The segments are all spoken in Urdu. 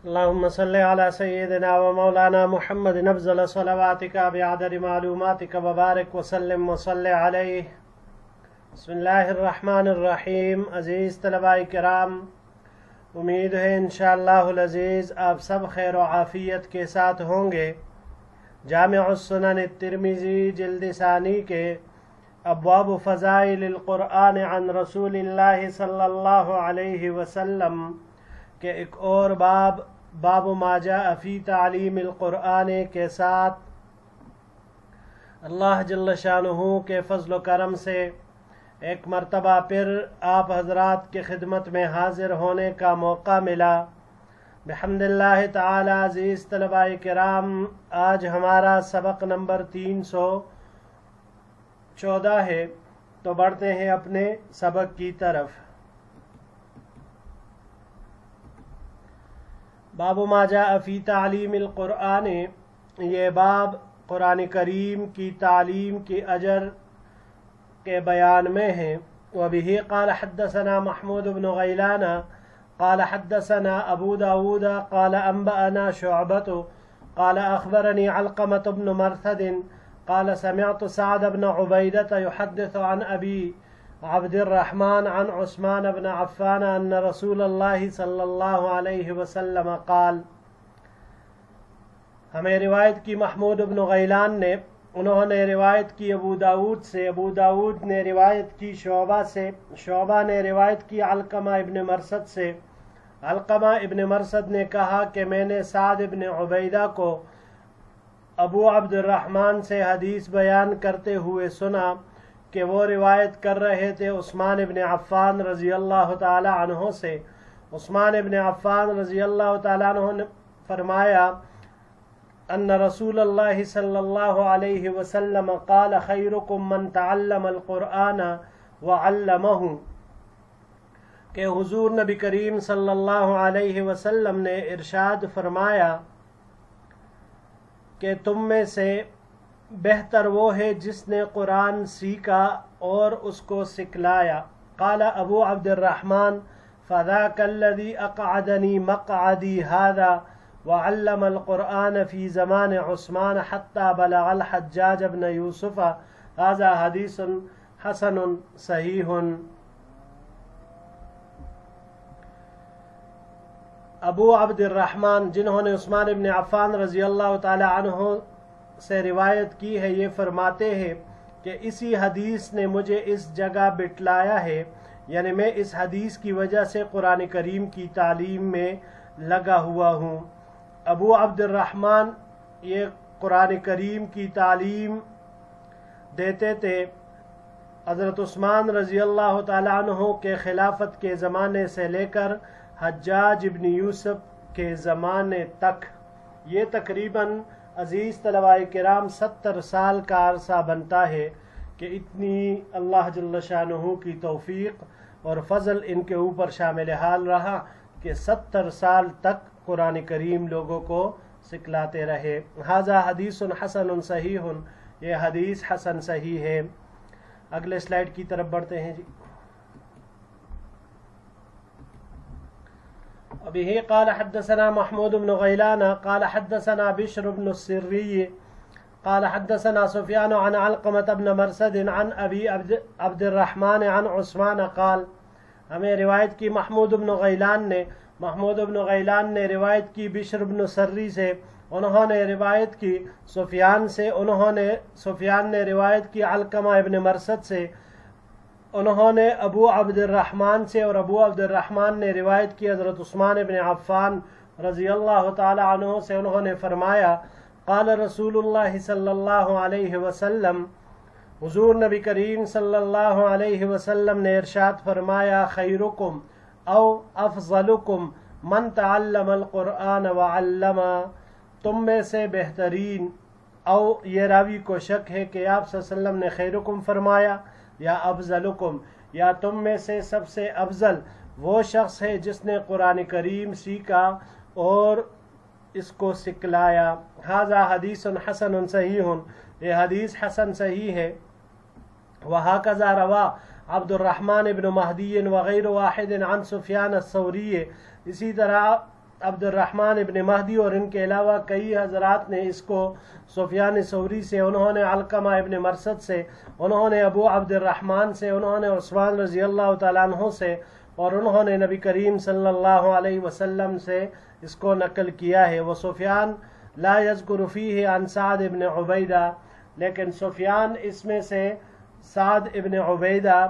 اللهم صل على سيدنا ومولانا محمد نفضل صلواتك بعدد معلوماتك وبارك وسلم وصل عليه. بسم اللہ الرحمن الرحیم. عزیز طلباء کرام، امید ہے انشاءاللہ العزیز آپ سب خیر و عافیت کے ساتھ ہوں گے. جامع السنن الترمذی جلد ثانی کے ابواب فضائل القرآن عن رسول اللہ صلی اللہ علیہ وسلم کہ ایک اور باب ما جاء فی تعلیم القرآن کے ساتھ اللہ جل شانہ کے فضل و کرم سے ایک مرتبہ پھر آپ حضرات کی خدمت میں حاضر ہونے کا موقع ملا. بحمد اللہ تعالی. عزیز طلباء کرام، آج ہمارا سبق نمبر 314 ہے، تو بڑھتے ہیں اپنے سبق کی طرف. باب ما جاء فی تعلیم القرآن، یہ باب قرآن کریم کی تعلیم کی اجر کے بیان میں ہیں. وبہ قال حدثنا محمود بن غیلان قال حدثنا ابو داود قال انبأنا شعبۃ قال اخبرني علقمة بن مرثد قال سمعت سعد بن عبیدة يحدث عن ابی عبد الرحمن عن عثمان بن عفان ان رسول اللہ صلی اللہ علیہ وسلم قال. ہمیں روایت کی محمود بن غیلان نے، انہوں نے روایت کی ابو داود سے، ابو داود نے روایت کی شعبہ سے، شعبہ نے روایت کی علقمہ ابن مرثد سے. علقمہ ابن مرثد نے کہا کہ میں نے سعد ابن عبیدہ کو ابو عبد الرحمن سے حدیث بیان کرتے ہوئے سنا کہ وہ روایت کر رہے تھے عثمان ابن عفان رضی اللہ تعالی عنہ سے. عثمان ابن عفان رضی اللہ تعالی عنہ نے فرمایا ان رسول اللہ صلی اللہ علیہ وسلم قال خیرکم من تعلم القرآن وعلمہ، کہ حضور نبی کریم صلی اللہ علیہ وسلم نے ارشاد فرمایا کہ تم میں سے بہتر وہ ہے جس نے قرآن سیکھا اور اس کو سکھلایا. قال ابو عبد الرحمن فذاک الذی اقعدنی مقعدی هذا وعلم القرآن فی زمان عثمان حتی بلغ الحجاج بن یوسف. هذا حدیث حسن صحیح. ابو عبد الرحمن جنہوں نے عثمان ابن عفان رضی اللہ تعالی عنہ سے روایت کی ہے، یہ فرماتے ہیں کہ اسی حدیث نے مجھے اس جگہ بٹلایا ہے، یعنی میں اس حدیث کی وجہ سے قرآن کریم کی تعلیم میں لگا ہوا ہوں. ابو عبد الرحمن یہ قرآن کریم کی تعلیم دیتے تھے حضرت عثمان رضی اللہ تعالی عنہ کے خلافت کے زمانے سے لے کر حجاج ابن یوسف کے زمانے تک. یہ تقریباً عزیز طلباء کرام 70 سال کا عرصہ بنتا ہے کہ اتنی اللہ جل شانہ کی توفیق اور فضل ان کے اوپر شامل حال رہا کہ 70 سال تک قرآن کریم لوگوں کو سکھلاتے رہے. ھذا حدیث حسن صحیح، یہ حدیث حسن صحیح ہے. اگلے سلائیڈ کی طرف بڑھتے ہیں جی. وبه قال حدثنا محمود بن غيلان قال حدثنا بشر بن السري قال حدثنا سفيان عن علقمة بن مرثد عن أبي عبد الرحمن عن عثمان قال. ہمیں روایت کی محمود بن غیلان نے روایت کی بشر بن سری سے، انہوں نے روایت کی سفیان سے، سفیان نے روایت کی علقمہ ابن مرثد سے، انہوں نے ابو عبد الرحمن سے، اور ابو عبد الرحمن نے روایت کی حضرت عثمان ابن عفان رضی اللہ تعالی عنہ سے. انہوں نے فرمایا قال رسول اللہ صلی اللہ علیہ وسلم، حضور نبی کریم صلی اللہ علیہ وسلم نے ارشاد فرمایا خیرکم او افضلکم من تعلم القرآن وعلمہ، تم میں سے بہترین، او یہ راوی کو شک ہے کہ آپ صلی اللہ علیہ وسلم نے خیرکم فرمایا یا افضلکم، یا تم میں سے سب سے افضل وہ شخص ہے جس نے قرآن کریم سیکھا اور اس کو سکھلایا. ھذا حدیث حسن صحیح، یہ حدیث حسن صحیح ہے. وہکذا روا عبد الرحمن ابن مہدی وغیر واحد عن سفیان الثوری، اسی طرح عبد الرحمن ابن مہدی اور ان کے علاوہ کئی حضرات نے اس کو سفیان ثوری سے، انہوں نے علقمہ ابن مرثد سے، انہوں نے ابو عبد الرحمن سے، انہوں نے عثمان رضی اللہ تعالیٰ عنہ سے، اور انہوں نے نبی کریم صلی اللہ علیہ وسلم سے اس کو نقل کیا ہے۔ وہ سفیان لا یذکر فیہ عن سعد ابن عبیدہ، لیکن سفیان اس میں سے سعد ابن عبیدہ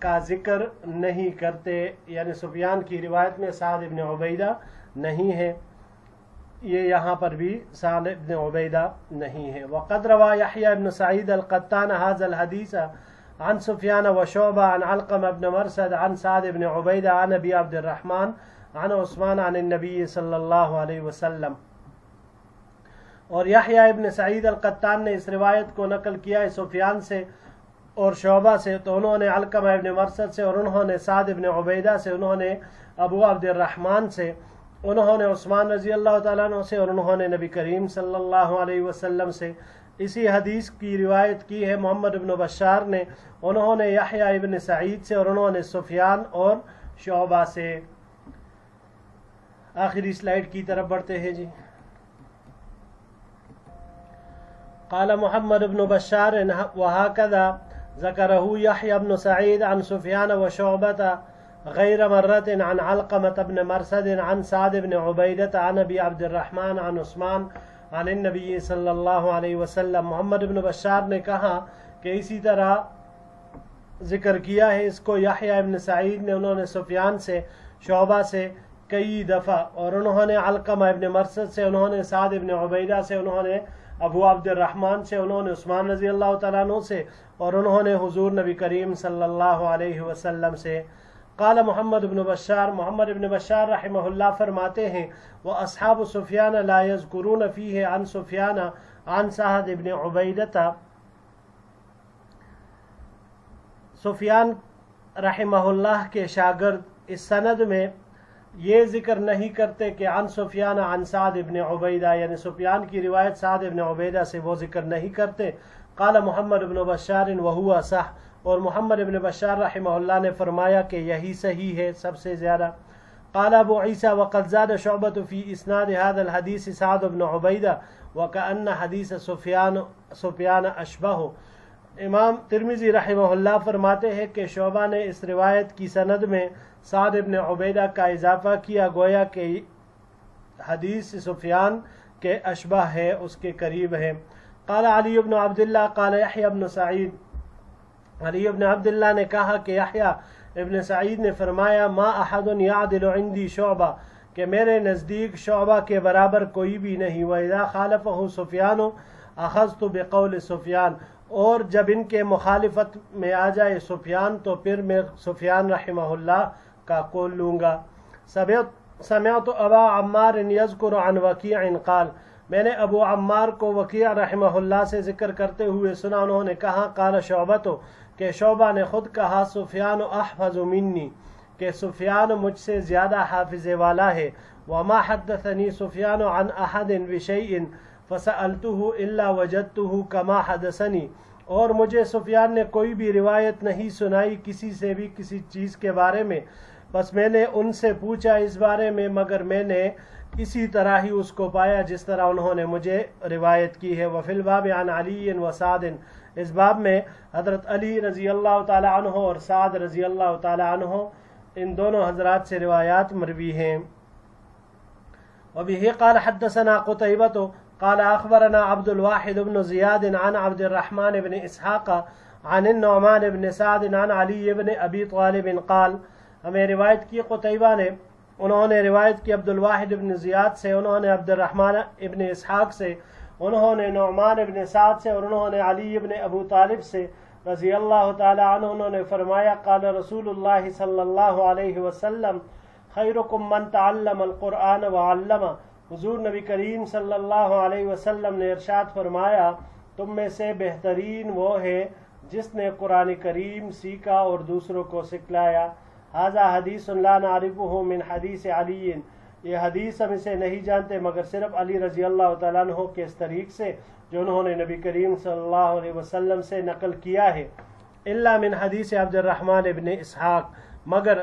کا ذکر نہیں کرتے، یعنی سفیان کی روایت میں سعد ابن عبیدہ نہیں ہے، یہ یہاں پر بھی سعد ابن عبیدہ نہیں ہے۔ وقد روى يحيى بن سعيد القطان هذا الحديث عن سفيان وشعبة عن علقمة بن مرثد عن سعد بن عبيدة عن ابي عبد الرحمن عن عثمان عن النبي صلی اللہ علیہ وسلم۔ اور یحییٰ ابن سعید القطان نے اس روایت کو نقل کیا ہے سفیان سے اور شعبہ سے، تو انہوں نے علقمہ ابن مرثد سے، اور انہوں نے سعد ابن عبیدہ سے، انہوں نے ابو عبد الرحمن سے، انہوں نے عثمان رضی اللہ تعالیٰ عنہ سے، اور انہوں نے نبی کریم صلی اللہ علیہ وسلم سے اسی حدیث کی روایت کی ہے۔ محمد ابن بشار نے، انہوں نے یحییٰ ابن سعید سے، اور انہوں نے سفیان اور شعبہ سے۔ آخری سلائیڈ کی طرف بڑھتے ہیں جی۔ قال محمد بن بشار وهكذا ذكره يحيى بن سعيد عن سفيان وشعبة غير مرة عن علقمة بن مرثد عن سعد بن عبيدة عن ابي عبد الرحمن عن عثمان عن النبي صلی اللہ علیہ وسلم۔ محمد بن بشار نے کہا کہ اسی طرح ذکر کیا ہے اس کو یحییٰ ابن سعید نے، انہوں نے سفیان سے، شعبہ سے کئی دفعہ، اور انہوں نے علقمہ ابن مرثد سے، انہوں نے سعد ابن عبیدہ سے، انہوں نے ابو عبد الرحمن سے، انہوں نے عثمان رضی اللہ تعالیٰ عنہ سے، اور انہوں نے حضور نبی کریم صلی اللہ علیہ وسلم سے۔ قال محمد بن بشار، محمد بن بشار رحمہ اللہ فرماتے ہیں، وَأَصْحَابُ سُفْيَانَ لَا يَذْكُرُونَ فِيهِ عن سفیان عن سعد بن عبیدہ۔ سفیان رحمہ اللہ کے شاگرد اس سند میں یہ ذکر نہیں کرتے کہ عن سفیان عن سعد ابن عبیدہ، یعنی سفیان کی روایت سعد ابن عبیدہ سے وہ ذکر نہیں کرتے۔ قال محمد بن بشار وہو صح، اور محمد ابن بشار رحمہ اللہ نے فرمایا کہ یہی صحیح ہے سب سے زیادہ۔ قال ابو عیسیٰ وقد زاد شعبة فی اسناد هذا الحدیث سعد بن عبیدہ وکأن حدیث سفیان اشبہ۔ امام ترمذی رحمہ اللہ فرماتے ہیں کہ شعبہ نے اس روایت کی سند میں سعد ابن عبیدہ کا اضافہ کیا، گویا کہ حدیث سفیان کے اشبہ ہے، اس کے قریب ہے۔ قال علی بن عبداللہ قال یحییٰ بن سعید، علی بن عبداللہ نے کہا کہ یحییٰ ابن سعید نے فرمایا، ما احد یعدل عندی شعبہ، کہ میرے نزدیک شعبہ کے برابر کوئی بھی نہیں۔ وَإِذَا خَالَفَهُ سُفْيَانُ أَخَذْتُ بِقَوْلِ سفیان، اور جب ان کے مخالفت میں آ جائے سفیان تو پھر میں سفیان رحمہ اللہ کا قول لوں گا۔ سمعت ابا عمار یذکر عن وکیع قال، میں نے ابو عمار کو وکیع رحمہ اللہ سے ذکر کرتے ہوئے سنا، انہوں نے کہا قال شعبۃ، کہ شعبہ نے خود کہا سفیان احفظ منی، کہ سفیان مجھ سے زیادہ حافظے والا ہے۔ وما حدثنی سفیان عن احد بشیء فسألته الا وجدته كما حدثنی، اور مجھے سفیان نے کوئی بھی روایت نہیں سنائی کسی سے بھی کسی چیز کے بارے میں، بس میں نے ان سے پوچھا اس بارے میں مگر میں نے اسی طرح ہی اس کو پایا جس طرح انہوں نے مجھے روایت کی ہے۔ وفی الباب عن علی و سعد، اس باب میں حضرت علی رضی اللہ تعالی عنہ اور سعد رضی اللہ تعالی عنہ ان دونوں حضرات سے روایات مروی ہیں۔ وبه قال حدثنا قتيبة قال اخبرنا عبد الواحد بن زياد عن عبد الرحمن بن اسحاق عن النعمان بن سعد عن علي بن ابي طالب قال، ہمیں روایت کی قتیبہ نے، انہوں نے روایت کی عبد الواحد بن زیاد سے، انہوں نے عبد الرحمن ابن اسحاق سے، انہوں نے نعمان ابن سعد سے، اور انہوں نے علی ابن ابو طالب سے رضی اللہ تعالی عنہ، انہوں نے فرمایا قال رسول اللہ صلی اللہ علیہ وسلم خیرکم من تعلم القرآن وعلمہ، حضور نبی کریم صلی اللہ علیہ وسلم نے ارشاد فرمایا تم میں سے بہترین وہ ہے جس نے قرآن کریم سیکھا اور دوسروں کو سکھلایا۔ ھذا حدیث لا نعرفہ من حدیث علی، یہ حدیث ہم اسے نہیں جانتے مگر صرف علی رضی اللہ تعالیٰ عنہ کے اس طریق سے جو انہوں نے نبی کریم صلی اللہ علیہ وسلم سے نقل کیا ہے۔ الا من حدیث عبد الرحمن ابن اسحاق، مگر